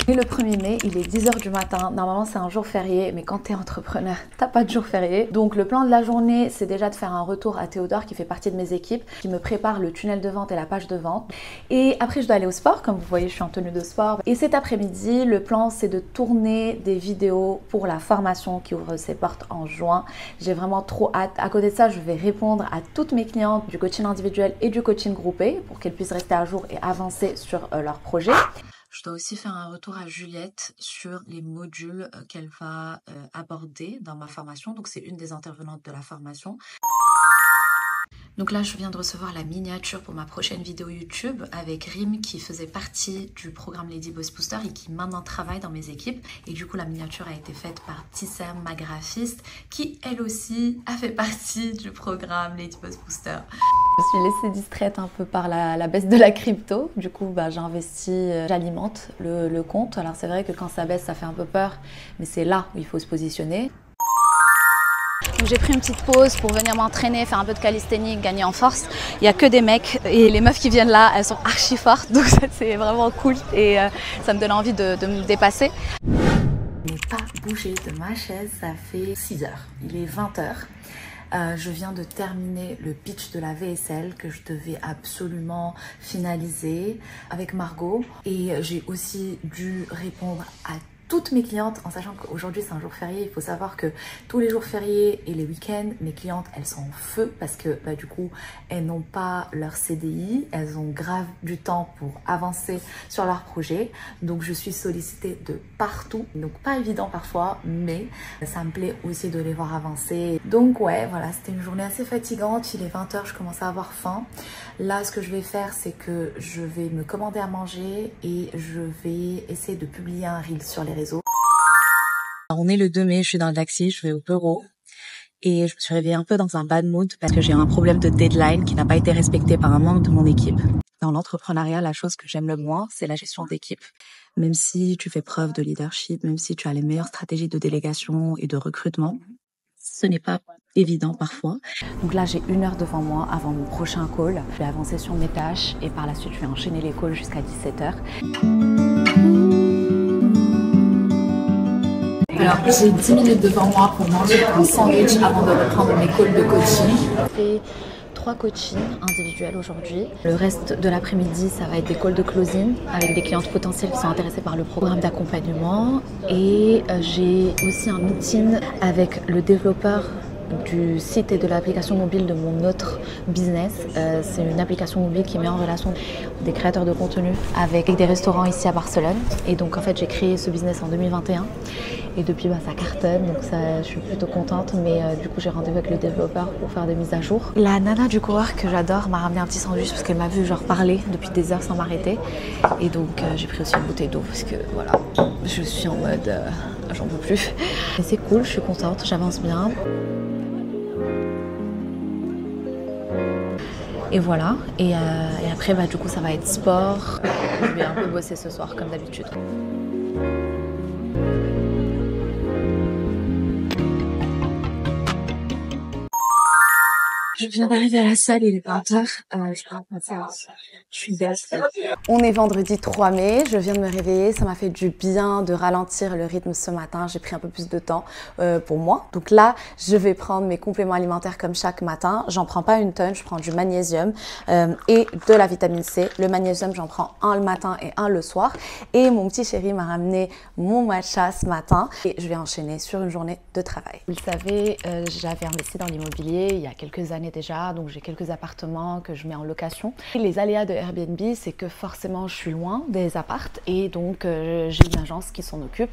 Et le 1er mai, il est 10 h du matin. Normalement, c'est un jour férié, mais quand tu es entrepreneur, t'as pas de jour férié. Donc, le plan de la journée, c'est déjà de faire un retour à Théodore, qui fait partie de mes équipes, qui me prépare le tunnel de vente et la page de vente. Et après, je dois aller au sport. Comme vous voyez, je suis en tenue de sport. Et cet après-midi, le plan, c'est de tourner des vidéos pour la formation qui ouvre ses portes en juin. J'ai vraiment trop hâte. À côté de ça, je vais répondre à toutes mes clientes du coaching individuel et du coaching groupé pour qu'elles puissent rester à jour et avancer sur leurs projets. Je dois aussi faire un retour à Juliette sur les modules qu'elle va aborder dans ma formation. Donc, c'est une des intervenantes de la formation. Donc là, je viens de recevoir la miniature pour ma prochaine vidéo YouTube avec Rim qui faisait partie du programme Lady Boss Booster et qui maintenant travaille dans mes équipes. Et du coup, la miniature a été faite par Tissem, ma graphiste, qui elle aussi a fait partie du programme Lady Boss Booster. Je me suis laissée distraite un peu par la baisse de la crypto. Du coup, j'ai investi, j'alimente le compte. Alors c'est vrai que quand ça baisse, ça fait un peu peur, mais c'est là où il faut se positionner. J'ai pris une petite pause pour venir m'entraîner, faire un peu de calisthénie, gagner en force. Il n'y a que des mecs et les meufs qui viennent là, elles sont archi fortes, donc c'est vraiment cool et ça me donne envie de me dépasser. Je n'ai pas bougé de ma chaise, ça fait 6 heures, il est 20 h. Je viens de terminer le pitch de la VSL que je devais absolument finaliser avec Margot et j'ai aussi dû répondre à toutes mes clientes, en sachant qu'aujourd'hui c'est un jour férié. Il faut savoir que tous les jours fériés et les week-ends, mes clientes elles sont en feu parce que du coup elles n'ont pas leur CDI, elles ont grave du temps pour avancer sur leur projet. Donc je suis sollicitée de partout, donc pas évident parfois, mais ça me plaît aussi de les voir avancer. Donc ouais, voilà, c'était une journée assez fatigante. Il est 20 h, je commence à avoir faim. Là, ce que je vais faire, c'est que je vais me commander à manger et je vais essayer de publier un reel sur les réseaux. On est le 2 mai, je suis dans le taxi, je vais au bureau et je me suis réveillée un peu dans un bad mood parce que j'ai un problème de deadline qui n'a pas été respecté par un membre de mon équipe. Dans l'entrepreneuriat, la chose que j'aime le moins, c'est la gestion d'équipe. Même si tu fais preuve de leadership, même si tu as les meilleures stratégies de délégation et de recrutement, ce n'est pas évident parfois. Donc là, j'ai 1 heure devant moi avant mon prochain call. Je vais avancer sur mes tâches et par la suite, je vais enchaîner les calls jusqu'à 17 h. Alors, j'ai 10 minutes devant moi pour manger un sandwich avant de reprendre mes calls de coaching. J'ai fait 3 coachings individuels aujourd'hui. Le reste de l'après-midi, ça va être des calls de closing avec des clientes potentielles qui sont intéressées par le programme d'accompagnement. Et j'ai aussi un meeting avec le développeur du site et de l'application mobile de mon autre business. C'est une application mobile qui met en relation des créateurs de contenu avec des restaurants ici à Barcelone. Et donc en fait j'ai créé ce business en 2021 et depuis ça cartonne, donc ça, je suis plutôt contente. Mais du coup j'ai rendez-vous avec le développeur pour faire des mises à jour. La nana du cowork que j'adore m'a ramené un petit sandwich parce qu'elle m'a vu genre parler depuis des heures sans m'arrêter. Et donc j'ai pris aussi une bouteille d'eau parce que voilà, je suis en mode j'en peux plus. Mais c'est cool, je suis contente, j'avance bien. Et voilà, et après du coup ça va être sport. Je vais un peu bosser ce soir comme d'habitude. Je viens d'arriver à la salle, il est 20 h. Je suis belle. On est vendredi 3 mai, je viens de me réveiller. Ça m'a fait du bien de ralentir le rythme ce matin. J'ai pris un peu plus de temps pour moi. Donc là, je vais prendre mes compléments alimentaires comme chaque matin. J'en prends pas une tonne, je prends du magnésium et de la vitamine C. Le magnésium, j'en prends un le matin et un le soir. Et mon petit chéri m'a ramené mon matcha ce matin. Et je vais enchaîner sur une journée de travail. Vous le savez, j'avais investi dans l'immobilier il y a quelques années déjà, donc j'ai quelques appartements que je mets en location. Et les aléas de Airbnb, c'est que forcément je suis loin des appartes et donc j'ai une agence qui s'en occupe.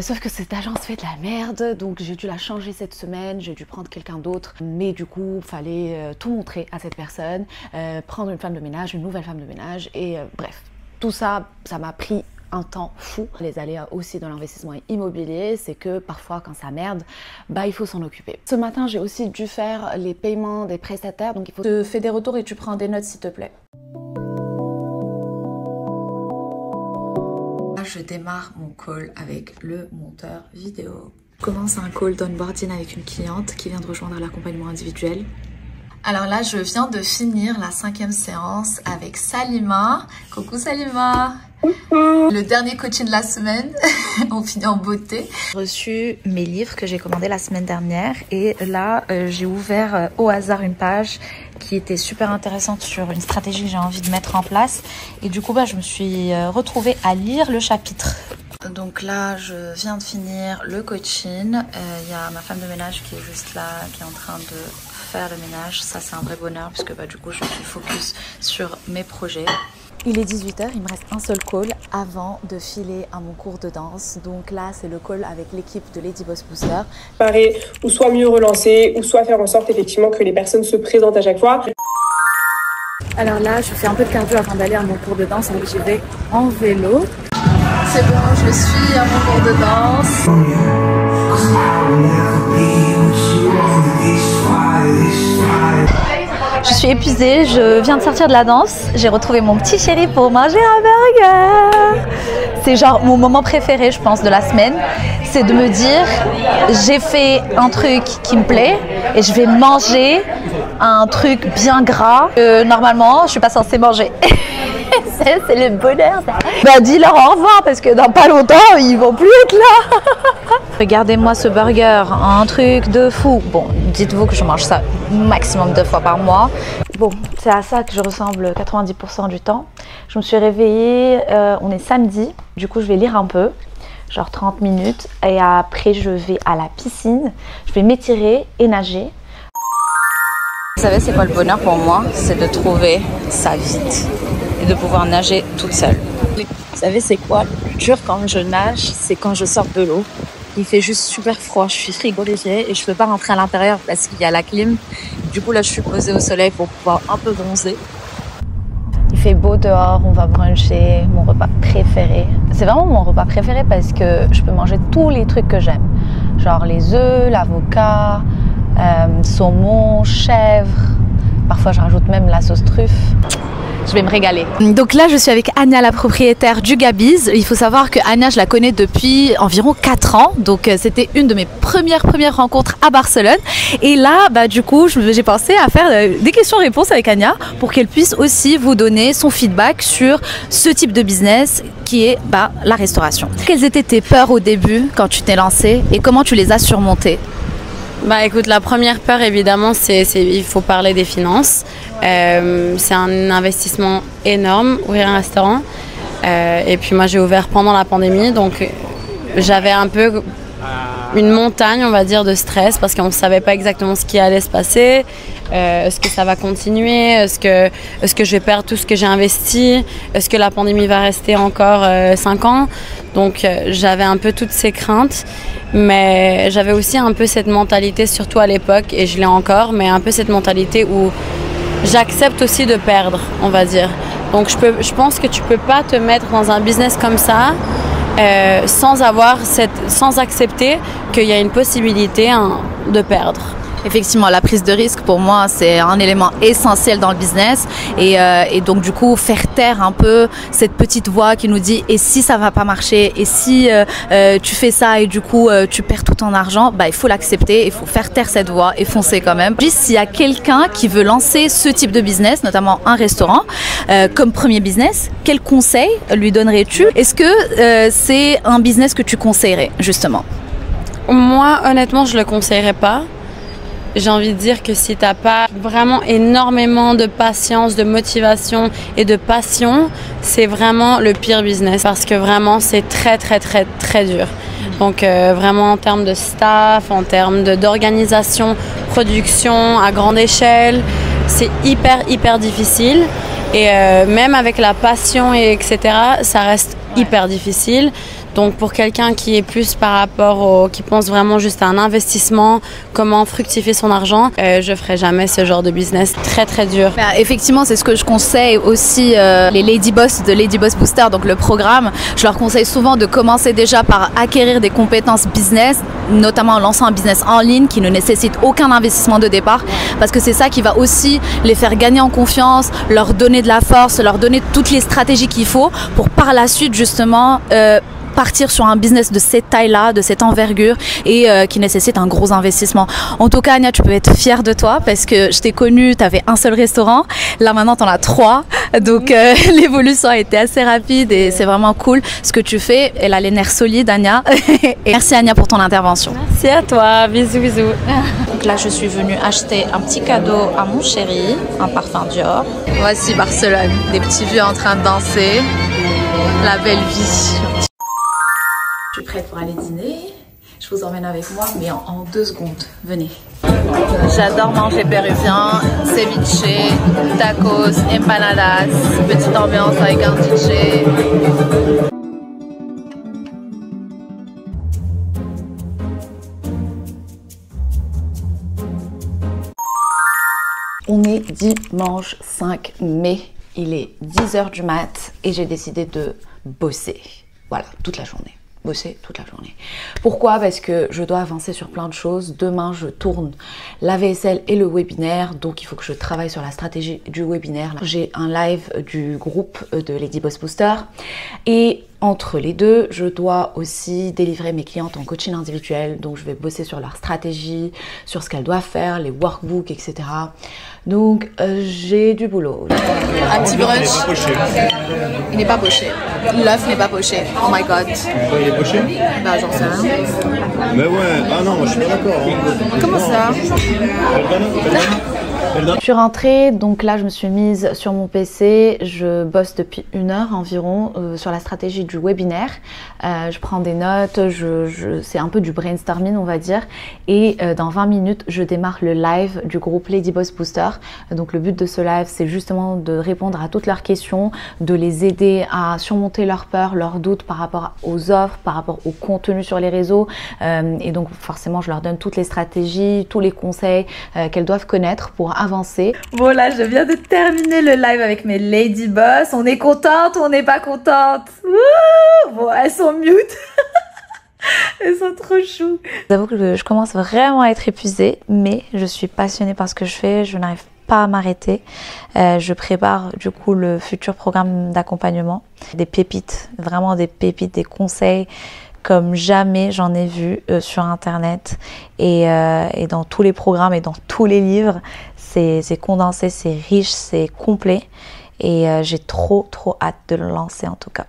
Sauf que cette agence fait de la merde, donc j'ai dû la changer cette semaine, j'ai dû prendre quelqu'un d'autre. Mais du coup, il fallait tout montrer à cette personne, prendre une femme de ménage, une nouvelle femme de ménage et bref. Tout ça, ça m'a pris un temps fou. Les aléas aussi de l'investissement immobilier, c'est que parfois quand ça merde, il faut s'en occuper. Ce matin, j'ai aussi dû faire les paiements des prestataires, donc il faut te faire des retours et tu prends des notes s'il te plaît. Là, je démarre mon call avec le monteur vidéo. Je commence un call d'onboarding avec une cliente qui vient de rejoindre l'accompagnement individuel. Alors là, je viens de finir la 5e séance avec Salima. Coucou Salima. Le dernier coaching de la semaine, on finit en beauté. J'ai reçu mes livres que j'ai commandés la semaine dernière et là, j'ai ouvert au hasard une page qui était super intéressante sur une stratégie que j'ai envie de mettre en place. Et du coup, je me suis retrouvée à lire le chapitre. Donc là, je viens de finir le coaching. Il y a ma femme de ménage qui est juste là, qui est en train de faire le ménage. Ça, c'est un vrai bonheur puisque du coup, je suis focus sur mes projets. Il est 18 h, il me reste un seul call avant de filer à mon cours de danse. Donc là, c'est le call avec l'équipe de Lady Boss Booster. Pareil, ou soit mieux relancer, ou soit faire en sorte effectivement que les personnes se présentent à chaque fois. Alors là, je fais un peu de cardio avant d'aller à mon cours de danse, donc j'y vais en vélo. C'est bon, je suis à mon cours de danse. Je suis épuisée, je viens de sortir de la danse. J'ai retrouvé mon petit chéri pour manger un burger. C'est genre mon moment préféré, je pense, de la semaine. C'est de me dire, j'ai fait un truc qui me plaît et je vais manger un truc bien gras que normalement, je suis pas censée manger. C'est le bonheur, ça. Dis-leur au revoir parce que dans pas longtemps, ils vont plus être là. Regardez-moi ce burger, un truc de fou. Bon, dites-vous que je mange ça maximum 2 fois par mois. Bon, c'est à ça que je ressemble 90% du temps. Je me suis réveillée, on est samedi. Du coup, je vais lire un peu, genre 30 minutes. Et après, je vais à la piscine. Je vais m'étirer et nager. Vous savez, c'est quoi le bonheur pour moi? C'est de trouver sa vite et de pouvoir nager toute seule. Vous savez, c'est quoi le plus dur quand je nage? C'est quand je sors de l'eau. Il fait juste super froid, je suis frigorifiée et je peux pas rentrer à l'intérieur parce qu'il y a la clim. Du coup, là, je suis posée au soleil pour pouvoir un peu bronzer. Il fait beau dehors, on va bruncher, mon repas préféré. C'est vraiment mon repas préféré parce que je peux manger tous les trucs que j'aime. Genre les œufs, l'avocat, saumon, chèvre. Parfois, je rajoute même la sauce truffe. Je vais me régaler. Donc là, je suis avec Anya, la propriétaire du Gabiz. Il faut savoir que Anya, je la connais depuis environ 4 ans. Donc c'était une de mes premières rencontres à Barcelone. Et là, du coup, j'ai pensé à faire des questions-réponses avec Anya pour qu'elle puisse aussi vous donner son feedback sur ce type de business qui est la restauration. Quelles étaient tes peurs au début quand tu t'es lancée et comment tu les as surmontées? Écoute, la première peur évidemment il faut parler des finances. C'est un investissement énorme, ouvrir un restaurant. Et puis moi j'ai ouvert pendant la pandémie, donc j'avais un peu une montagne, on va dire, de stress parce qu'on ne savait pas exactement ce qui allait se passer. Est-ce que ça va continuer? Est-ce que je vais perdre tout ce que j'ai investi? Est-ce que la pandémie va rester encore 5 ans? Donc j'avais un peu toutes ces craintes, mais j'avais aussi un peu cette mentalité, surtout à l'époque, et je l'ai encore, mais un peu cette mentalité où j'accepte aussi de perdre, on va dire. Donc je pense que tu peux pas te mettre dans un business comme ça sans accepter qu'il y a une possibilité de perdre. Effectivement, la prise de risque pour moi c'est un élément essentiel dans le business et donc du coup faire taire un peu cette petite voix qui nous dit et si ça va pas marcher et si tu fais ça et du coup tu perds tout ton argent, il faut l'accepter, il faut faire taire cette voix et foncer quand même. Juste s'il y a quelqu'un qui veut lancer ce type de business, notamment un restaurant comme premier business, quel conseil lui donnerais-tu? Est-ce que c'est un business que tu conseillerais justement? Moi honnêtement je le conseillerais pas. J'ai envie de dire que si tu n'as pas vraiment énormément de patience, de motivation et de passion, c'est vraiment le pire business parce que vraiment c'est très dur. Donc vraiment en termes de staff, en termes d'organisation, production à grande échelle, c'est hyper difficile. Et même avec la passion et etc., ça reste hyper difficile. Donc pour quelqu'un qui est plus par rapport qui pense vraiment juste à un investissement, comment fructifier son argent, je ferai jamais ce genre de business très dur. Effectivement, c'est ce que je conseille aussi les Lady Boss de Lady Boss Booster, donc le programme. Je leur conseille souvent de commencer déjà par acquérir des compétences business, notamment en lançant un business en ligne qui ne nécessite aucun investissement de départ, parce que c'est ça qui va aussi les faire gagner en confiance, leur donner de la force, leur donner toutes les stratégies qu'il faut pour par la suite justement partir sur un business de cette taille-là, de cette envergure et qui nécessite un gros investissement. En tout cas, Ania, tu peux être fière de toi parce que je t'ai connue, tu avais un seul restaurant. Là, maintenant, tu en as 3. Donc, l'évolution a été assez rapide et c'est vraiment cool. Ce que tu fais, elle a les nerfs solides, Ania. Et merci, Ania, pour ton intervention. Merci à toi. Bisous, bisous. Donc là, je suis venue acheter un petit cadeau à mon chéri, un parfum Dior. Voici Barcelone, des petits vieux en train de danser. La belle vie. Je suis prête pour aller dîner. Je vous emmène avec moi, mais en 2 secondes. Venez. J'adore manger péruvien, ceviche, tacos, empanadas, petite ambiance avec un DJ. On est dimanche 5 mai, il est 10h du mat et j'ai décidé de bosser. Voilà, toute la journée. Bosser toute la journée. Pourquoi? Parce que je dois avancer sur plein de choses. Demain, je tourne la vaisselle et le webinaire, donc il faut que je travaille sur la stratégie du webinaire. J'ai un live du groupe de Lady Boss Booster et entre les deux, je dois aussi délivrer mes clientes en coaching individuel, donc je vais bosser sur leur stratégie, sur ce qu'elles doivent faire, les workbooks, etc. Donc j'ai du boulot. Un petit brunch. Il n'est pas poché. L'œuf n'est pas poché. Oh my god. Il est poché? Bah j'en sais rien. Mais ouais, ah non, moi je suis pas d'accord. Hein. Comment ça? Je suis rentrée, donc là je me suis mise sur mon PC, je bosse depuis 1 heure environ sur la stratégie du webinaire. Je prends des notes, c'est un peu du brainstorming on va dire, et dans 20 minutes je démarre le live du groupe Lady Boss Booster. Donc le but de ce live c'est justement de répondre à toutes leurs questions, de les aider à surmonter leurs peurs, leurs doutes par rapport aux offres, par rapport au contenu sur les réseaux, et donc forcément je leur donne toutes les stratégies, tous les conseils qu'elles doivent connaître pour avancer. Voilà, je viens de terminer le live avec mes Lady Boss. On est contente ou on n'est pas contente? Bon, elles sont mute. Elles sont trop chou. J'avoue que je commence vraiment à être épuisée, mais je suis passionnée par ce que je fais. Je n'arrive pas à m'arrêter. Je prépare du coup le futur programme d'accompagnement. Des pépites, vraiment des pépites, des conseils comme jamais j'en ai vu sur internet et dans tous les programmes et dans tous les livres. C'est condensé, c'est riche, c'est complet et j'ai trop hâte de le lancer en tout cas.